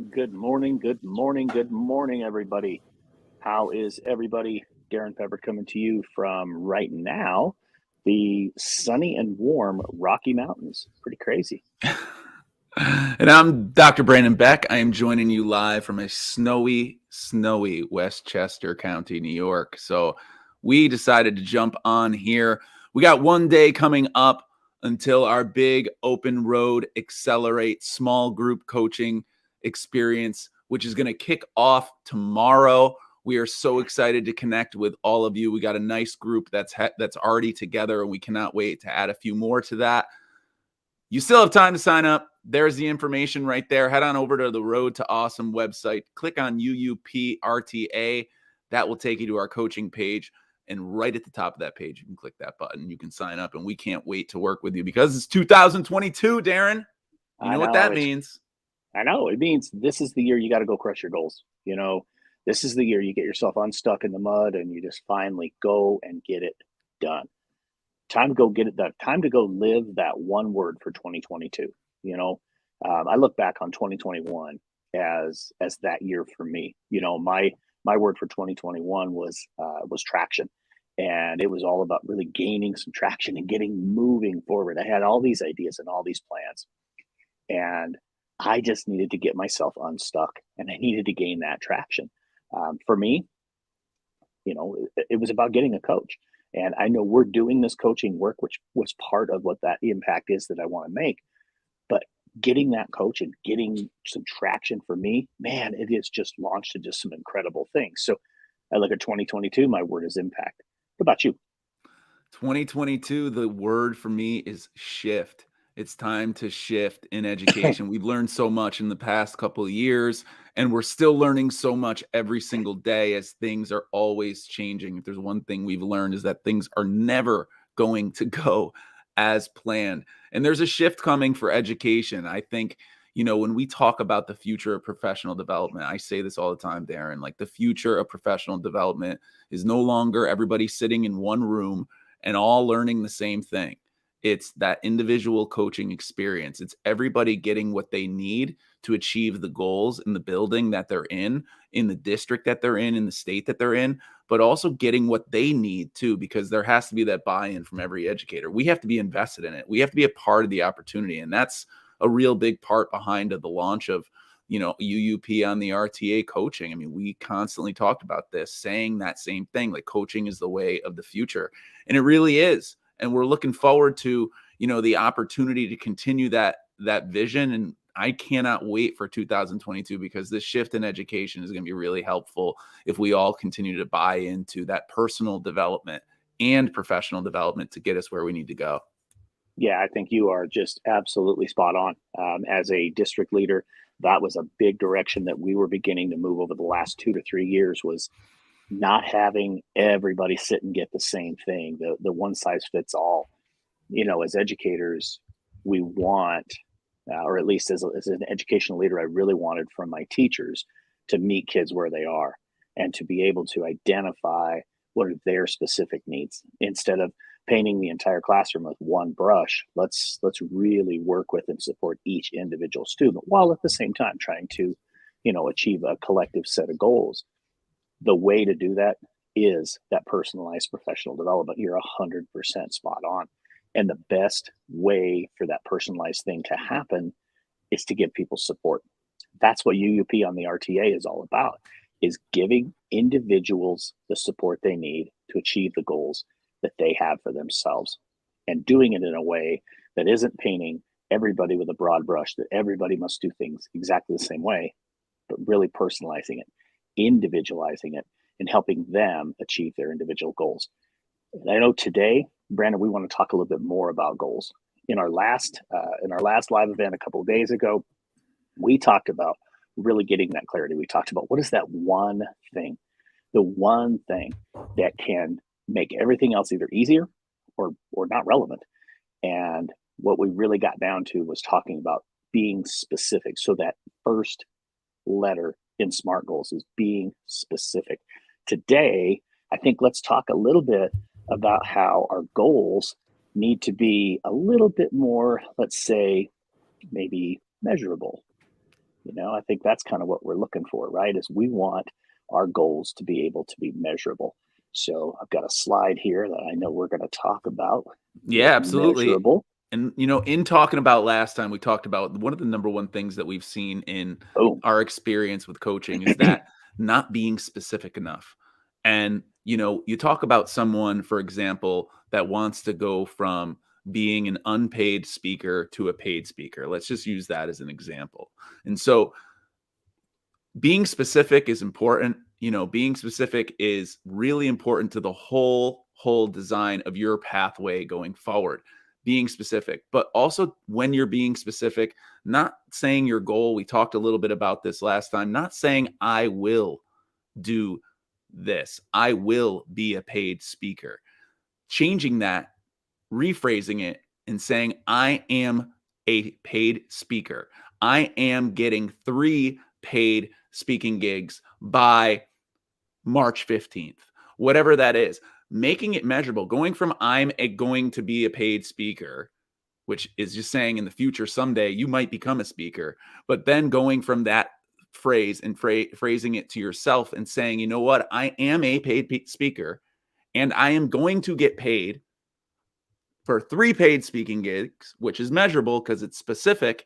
Good morning, good morning, good morning, everybody. How is everybody? Darren Pepper coming to you from right now, the sunny and warm Rocky Mountains. Pretty crazy. And I'm Dr. Brandon Beck. I am joining you live from a snowy Westchester County, New York. So we decided to jump on here. We got one day coming up until our big open road accelerate small group coaching experience, which is going to kick off tomorrow. We are so excited to connect with all of you. We got a nice group that's already together, and we cannot wait to add a few more to that. You still have time to sign up. There's the information right there. Head on over to the Road to Awesome website. Click on UUPRTA. That will take you to our coaching page. And right at the top of that page, you can click that button. You can sign up, and we can't wait to work with you because it's 2022, Darren. You know what that means. I know. It means this is the year you got to go crush your goals. This is the year you get yourself unstuck in the mud and you just finally go and get it done. Time to go get it done. Time to go live that one word for 2022. I look back on 2021 as that year for me. My word for 2021 was traction, and it was all about really gaining some traction and getting moving forward. I had all these ideas and all these plans, and I just needed to get myself unstuck, and I needed to gain that traction. For me, it was about getting a coach. And I know we're doing this coaching work, which was part of what that impact is that I want to make. But getting that coach and getting some traction for me, man, it has just launched into some incredible things. So I look at 2022, my word is impact. What about you? 2022, the word for me is shift. It's time to shift in education. We've learned so much in the past couple of years, and we're still learning so much every single day as things are always changing. If there's one thing we've learned is that things are never going to go as planned. And there's a shift coming for education. I think, when we talk about the future of professional development, I say this all the time, Darren, like the future of professional development is no longer everybody sitting in one room and all learning the same thing. It's that individual coaching experience. It's everybody getting what they need to achieve the goals in the building that they're in the district that they're in the state that they're in, but also getting what they need too, because there has to be that buy-in from every educator. We have to be invested in it. We have to be a part of the opportunity. And that's a real big part behind the launch of UUP on the RTA coaching. I mean, we constantly talked about this, saying that same thing, like coaching is the way of the future. And it really is. And we're looking forward to, the opportunity to continue that vision. And I cannot wait for 2022 because this shift in education is going to be really helpful if we all continue to buy into that personal development and professional development to get us where we need to go. Yeah, I think you are just absolutely spot on. As a district leader, that was a big direction that we were beginning to move over the last 2 to 3 years, was not having everybody sit and get the same thing, the one size fits all. As educators, we want, or at least as an educational leader, I really wanted from my teachers to meet kids where they are and to be able to identify what are their specific needs instead of painting the entire classroom with one brush. Let's really work with and support each individual student while at the same time trying to achieve a collective set of goals. The way to do that is that personalized professional development. You're 100% spot on. And the best way for that personalized thing to happen is to give people support. That's what UUP on the RTA is all about, is giving individuals the support they need to achieve the goals that they have for themselves, and doing it in a way that isn't painting everybody with a broad brush, that everybody must do things exactly the same way, but really personalizing it, individualizing it, and helping them achieve their individual goals. And I know today, Brandon, we want to talk a little bit more about goals. In our last live event a couple of days ago, we talked about really getting that clarity. We talked about what is that one thing, the one thing that can make everything else either easier or not relevant. And what we really got down to was talking about being specific. So that first letter in SMART goals is being specific. Today, I think let's talk a little bit about how our goals need to be a little bit more, let's say, maybe measurable. I think that's kind of what we're looking for, right? Is we want our goals to be able to be measurable. So I've got a slide here that I know we're going to talk about with Yeah, absolutely. measurable. And, in talking about last time, we talked about one of the number one things that we've seen in Boom. our experience with coaching is that not being specific enough. And, you talk about someone, for example, that wants to go from being an unpaid speaker to a paid speaker. Let's just use that as an example. And so being specific is important. Being specific is really important to the whole design of your pathway going forward. Being specific, but also when you're being specific, not saying your goal. We talked a little bit about this last time, not saying I will do this, I will be a paid speaker. Changing that, rephrasing it, and saying, I am a paid speaker. I am getting 3 paid speaking gigs by March 15th, whatever that is. Making it measurable, going from going to be a paid speaker, which is just saying in the future, someday you might become a speaker, but then going from that phrase and phrasing it to yourself and saying, you know what, I am a paid speaker and I am going to get paid for 3 paid speaking gigs, which is measurable because it's specific,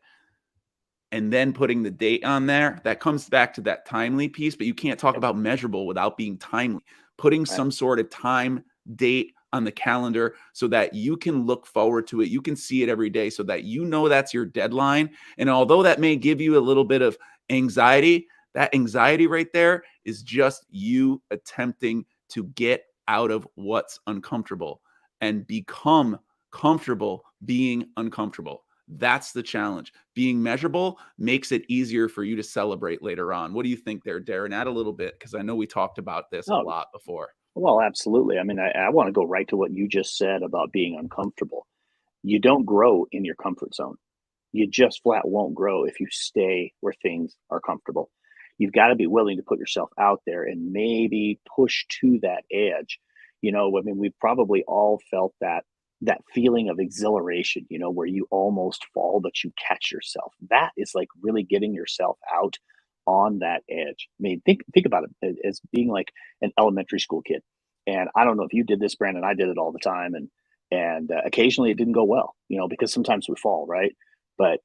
and then putting the date on there, that comes back to that timely piece, but you can't talk Yep. about measurable without being timely. Putting Right. some sort of time, date on the calendar so that you can look forward to it. You can see it every day so that that's your deadline. And although that may give you a little bit of anxiety, that anxiety right there is just you attempting to get out of what's uncomfortable and become comfortable being uncomfortable. That's the challenge. Being measurable makes it easier for you to celebrate later on. What do you think there, Darren? Add a little bit because I know we talked about this a Oh, lot before. well, absolutely. I mean, I want to go right to what you just said about being uncomfortable. You don't grow in your comfort zone. You just flat won't grow if you stay where things are comfortable. You've got to be willing to put yourself out there and maybe push to that edge. I mean, we've probably all felt that feeling of exhilaration, where you almost fall but you catch yourself. That is like really getting yourself out on that edge. I mean, think about it as being like an elementary school kid. And I don't know if you did this, Brandon. I did it all the time, and occasionally it didn't go well, because sometimes we fall, right? But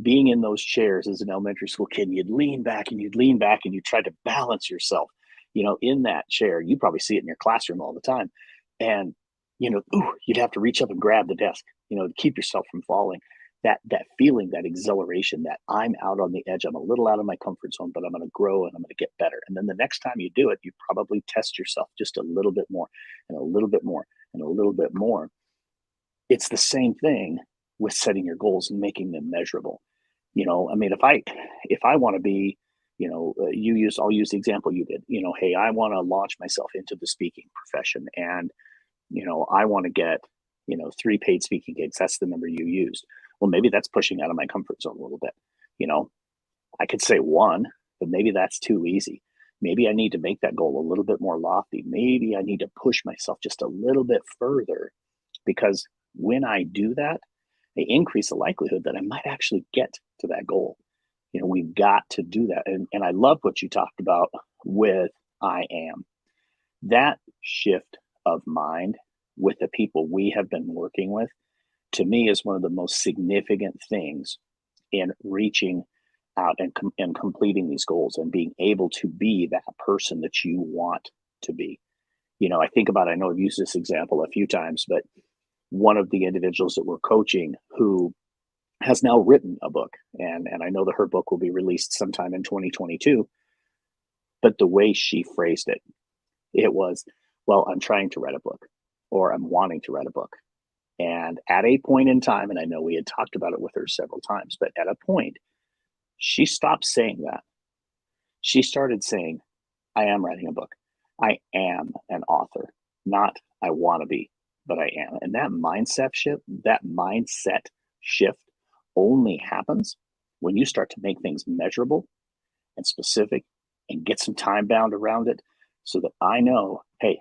being in those chairs as an elementary school kid, and you'd lean back and you'd lean back and you try to balance yourself, in that chair. You probably see it in your classroom all the time, and you'd have to reach up and grab the desk, to keep yourself from falling. That feeling, that exhilaration, that I'm out on the edge, I'm a little out of my comfort zone, but I'm going to grow and I'm going to get better. And then the next time you do it, you probably test yourself just a little bit more and a little bit more and a little bit more. It's the same thing with setting your goals and making them measurable. I mean, if I want to be, I'll use the example you did. Hey, I want to launch myself into the speaking profession, and I want to get 3 paid speaking gigs. That's the number you used. Well, maybe that's pushing out of my comfort zone a little bit. You know, I could say 1, but maybe that's too easy. Maybe I need to make that goal a little bit more lofty. Maybe I need to push myself just a little bit further, because when I do that, I increase the likelihood that I might actually get to that goal. We've got to do that. And I love what you talked about with I am. That shift of mind with the people we have been working with, to me, is one of the most significant things in reaching out and completing these goals and being able to be that person that you want to be. I think about, I know I've used this example a few times, but one of the individuals that we're coaching who has now written a book, and I know that her book will be released sometime in 2022. But the way she phrased it, it was, well, I'm trying to write a book, or I'm wanting to write a book. And at a point in time, and I know we had talked about it with her several times, but at a point, she stopped saying that. She started saying, I am writing a book. I am an author, not I want to be, but I am. And that mindset shift only happens when you start to make things measurable and specific and get some time bound around it, so that I know, hey,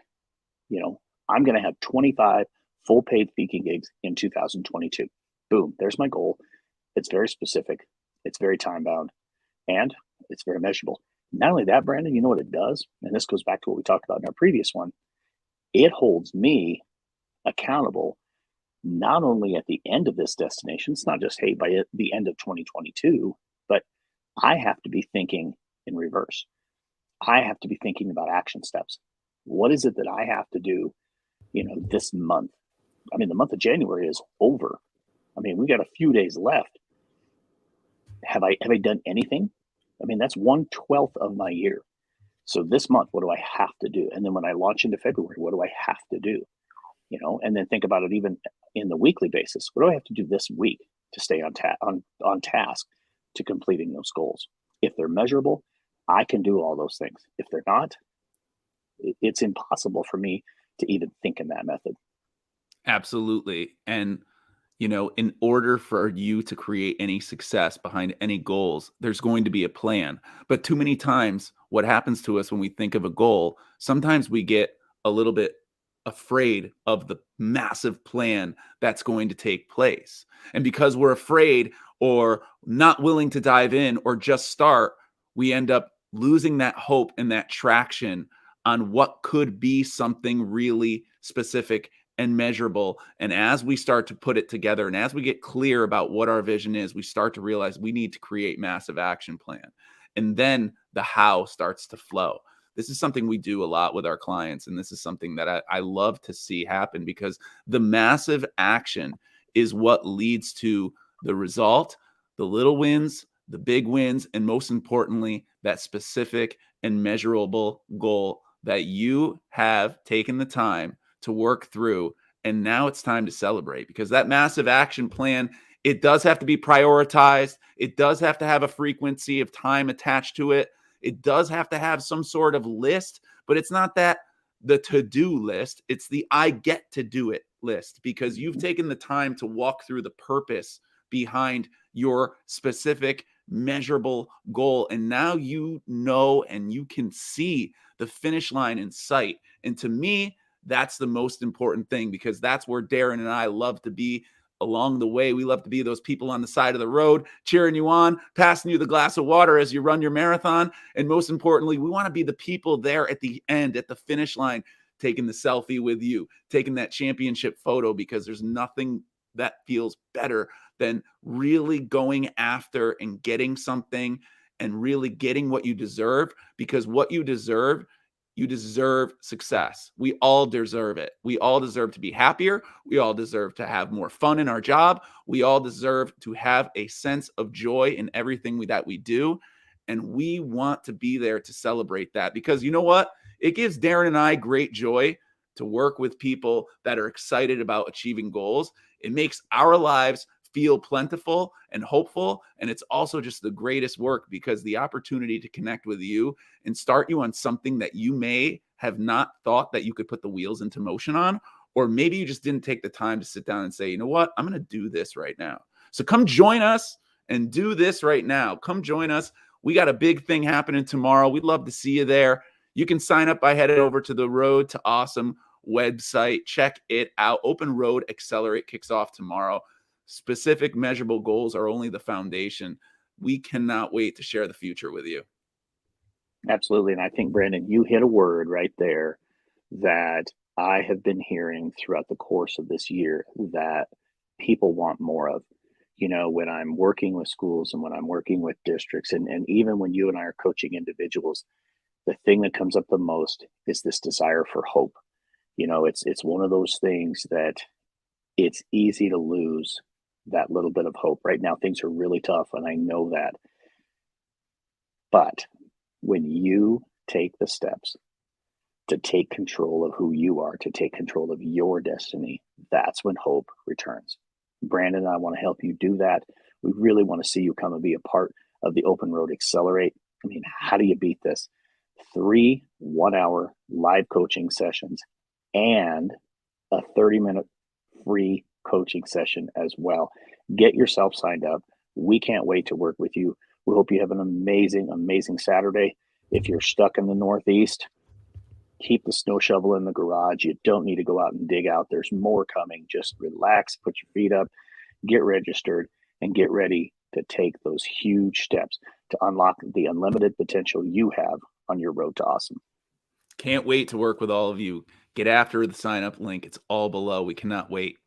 I'm going to have 25 full paid speaking gigs in 2022. Boom, there's my goal. It's very specific. It's very time bound. and it's very measurable. Not only that, Brandon, you know what it does? And this goes back to what we talked about in our previous one. It holds me accountable not only at the end of this destination, it's not just, hey, by the end of 2022, but I have to be thinking in reverse. I have to be thinking about action steps. What is it that I have to do, this month? I mean, the month of January is over. I mean, we got a few days left. Have I done anything? I mean, that's 1/12 of my year. So this month, what do I have to do? And then when I launch into February, what do I have to do? And then think about it even in the weekly basis. What do I have to do this week to stay on task to completing those goals? If they're measurable, I can do all those things. If they're not, it's impossible for me to even think in that method. Absolutely. And, in order for you to create any success behind any goals, there's going to be a plan. But too many times, what happens to us when we think of a goal, sometimes we get a little bit afraid of the massive plan that's going to take place. And because we're afraid or not willing to dive in or just start, we end up losing that hope and that traction on what could be something really specific and measurable. And as we start to put it together and as we get clear about what our vision is, we start to realize we need to create massive action plan. And then the how starts to flow. This is something we do a lot with our clients. And this is something that I love to see happen, because the massive action is what leads to the result, the little wins, the big wins, and most importantly, that specific and measurable goal that you have taken the time to work through. And now it's time to celebrate, because that massive action plan, it does have to be prioritized. It does have to have a frequency of time attached to it. It does have to have some sort of list, but it's not that the to-do list, it's the I get to do it list, because you've taken the time to walk through the purpose behind your specific measurable goal. And now you know and you can see the finish line in sight. And to me, that's the most important thing, because that's where Darrin and I love to be along the way. We love to be those people on the side of the road, cheering you on, passing you the glass of water as you run your marathon. And most importantly, we want to be the people there at the end, at the finish line, taking the selfie with you, taking that championship photo, because there's nothing that feels better than really going after and getting something and really getting what you deserve, because what you deserve success. We all deserve it. We all deserve to be happier. We all deserve to have more fun in our job. We all deserve to have a sense of joy in everything that we do. And we want to be there to celebrate that, because you know what? It gives Darrin and I great joy to work with people that are excited about achieving goals. It makes our lives feel plentiful and hopeful. And it's also just the greatest work, because the opportunity to connect with you and start you on something that you may have not thought that you could put the wheels into motion on, or maybe you just didn't take the time to sit down and say, you know what, I'm going to do this right now. So come join us and do this right now. Come join us. We got a big thing happening tomorrow. We'd love to see you there. You can sign up by heading over to the Road to Awesome website. Check it out. Open Road Accelerate kicks off tomorrow. Specific measurable goals are only the foundation. We cannot wait to share the future with you. Absolutely. And I think, Brandon, you hit a word right there that I have been hearing throughout the course of this year that people want more of. When I'm working with schools and when I'm working with districts, and even when you and I are coaching individuals, the thing that comes up the most is this desire for hope. It's one of those things that it's easy to lose that little bit of hope. Right now, things are really tough, and I know that. But when you take the steps to take control of who you are, to take control of your destiny, that's when hope returns. Brandon and I want to help you do that. We really want to see you come and be a part of the Open Road Accelerate. I mean, how do you beat this? 3 1-hour live coaching sessions and a 30-minute free coaching session as well. Get yourself signed up. We can't wait to work with you. We hope you have an amazing, amazing Saturday. If you're stuck in the Northeast, keep the snow shovel in the garage. You don't need to go out and dig out. There's more coming. Just relax, put your feet up, get registered, and get ready to take those huge steps to unlock the unlimited potential you have on your road to awesome. Can't wait to work with all of you. Get after the sign up link. It's all below. We cannot wait.